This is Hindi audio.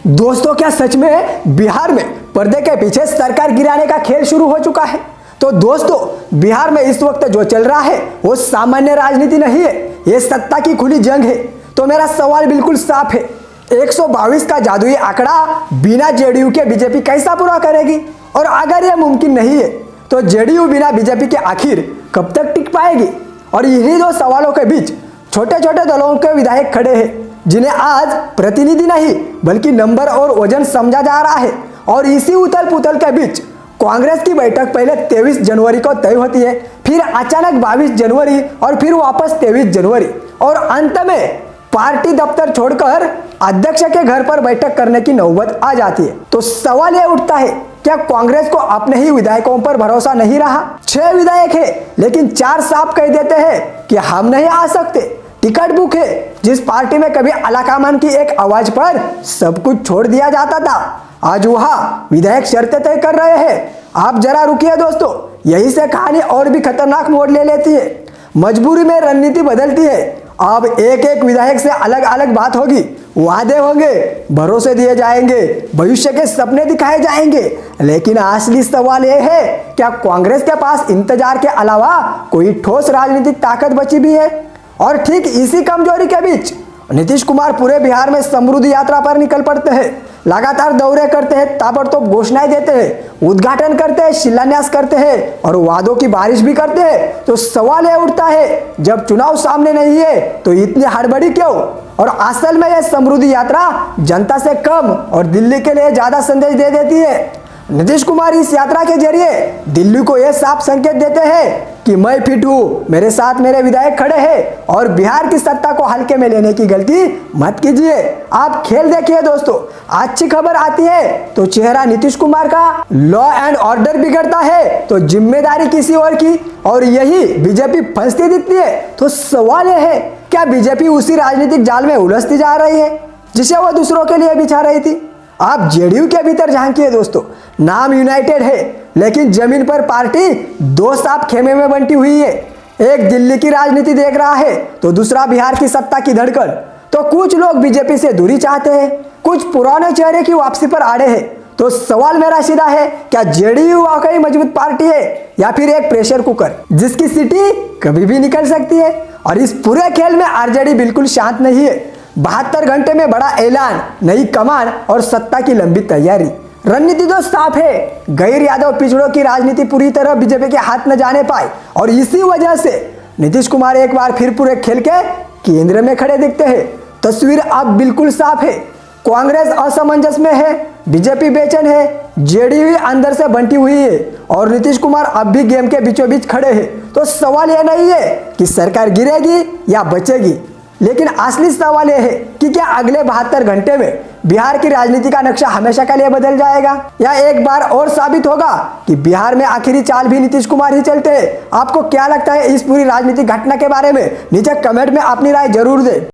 दोस्तों, क्या सच में बिहार में पर्दे के पीछे सरकार गिराने का खेल शुरू हो चुका है? तो दोस्तों, बिहार में इस वक्त जो चल रहा है वो सामान्य राजनीति नहीं है, ये सत्ता की खुली जंग है। तो मेरा सवाल बिल्कुल साफ है, 122 का जादुई आंकड़ा बिना जेडीयू के बीजेपी कैसा पूरा करेगी? और अगर यह मुमकिन नहीं है तो जेडीयू बिना बीजेपी के आखिर कब तक टिक पाएगी? और इन्हीं दो सवालों के बीच छोटे छोटे दलों के विधायक खड़े हैं, जिन्हें आज प्रतिनिधि नहीं बल्कि नंबर और वजन समझा जा रहा है। और इसी उथल पुथल के बीच कांग्रेस की बैठक पहले 23 जनवरी को तय होती है, फिर अचानक 22 जनवरी और फिर वापस 23 जनवरी, और अंत में पार्टी दफ्तर छोड़कर अध्यक्ष के घर पर बैठक करने की नौबत आ जाती है। तो सवाल यह उठता है, क्या कांग्रेस को अपने ही विधायकों पर भरोसा नहीं रहा? 6 विधायक है, लेकिन 4 साफ कह देते हैं कि हम नहीं आ सकते। टिकट बुक है, जिस पार्टी में कभी अलाकामान की एक आवाज पर सब कुछ छोड़ दिया जाता था, आज वहां विधायक शर्तें तय कर रहे हैं। आप जरा रुकिए दोस्तों, यही से कहानी और भी खतरनाक मोड़ ले लेती है। मजबूरी में रणनीति बदलती है। अब एक एक विधायक से अलग अलग बात होगी, वादे होंगे, भरोसे दिए जाएंगे, भविष्य के सपने दिखाए जाएंगे। लेकिन असली सवाल यह है, क्या कांग्रेस के पास इंतजार के अलावा कोई ठोस राजनीतिक ताकत बची भी है? और ठीक इसी कमजोरी के बीच नीतीश कुमार पूरे बिहार में समृद्धि यात्रा पर निकल पड़ते हैं। लगातार दौरे करते हैं, ताबड़तोड़ घोषणाएं देते हैं, उद्घाटन करते हैं, शिलान्यास करते हैं और वादों की बारिश भी करते हैं। तो सवाल यह उठता है, जब चुनाव सामने नहीं है तो इतनी हड़बड़ी क्यों? और असल में यह समृद्धि यात्रा जनता से कम और दिल्ली के लिए ज्यादा संदेश दे देती है। नीतीश कुमार इस यात्रा के जरिए दिल्ली को यह साफ संकेत देते हैं कि मैं फिट हूं, मेरे साथ मेरे विधायक खड़े हैं और बिहार की सत्ता को हल्के में लेने की गलती मत कीजिए। आप खेल देखिए दोस्तों, अच्छी खबर आती है तो चेहरा नीतीश कुमार का, लॉ एंड ऑर्डर बिगड़ता है तो जिम्मेदारी किसी और की, और यही बीजेपी फंसती दिखती है। तो सवाल यह है, क्या बीजेपी उसी राजनीतिक जाल में उलझती जा रही है जिसे वो दूसरों के लिए बिछा रही थी? आप जेडीयू के भीतर झांकिए दोस्तों, नाम यूनाइटेड है लेकिन जमीन पर पार्टी 2 सांप खेमे में बंटी हुई है। एक दिल्ली की राजनीति देख रहा है तो दूसरा बिहार की सत्ता की धड़कन। तो कुछ लोग बीजेपी से दूरी चाहते हैं, कुछ पुराने चेहरे की वापसी पर आड़े हैं। तो सवाल मेरा सीधा है, क्या जेडीयू वाकई मजबूत पार्टी है या फिर एक प्रेशर कुकर जिसकी सीटी कभी भी निकल सकती है? और इस पूरे खेल में आरजेडी बिल्कुल शांत नहीं है। 72 घंटे में बड़ा ऐलान, नई कमान और सत्ता की लंबी तैयारी। रणनीति तो साफ है, गैर यादव पिछड़ों की राजनीति पूरी तरह बीजेपी के हाथ न जाने पाए, और इसी वजह से नीतीश कुमार एक बार फिर पूरे खेल के केंद्र में खड़े दिखते हैं। तस्वीर अब बिल्कुल साफ है, कांग्रेस असमंजस में है, बीजेपी बेचैन है, जेडीयू अंदर से बंटी हुई है और नीतीश कुमार अब भी गेम के बीचों बीच खड़े हैं। तो सवाल यह नहीं है कि सरकार गिरेगी या बचेगी, लेकिन असली सवाल यह है कि क्या अगले 72 घंटे में बिहार की राजनीति का नक्शा हमेशा के लिए बदल जाएगा, या एक बार और साबित होगा कि बिहार में आखिरी चाल भी नीतीश कुमार ही चलते हैं? आपको क्या लगता है इस पूरी राजनीतिक घटना के बारे में? नीचे कमेंट में अपनी राय जरूर दें।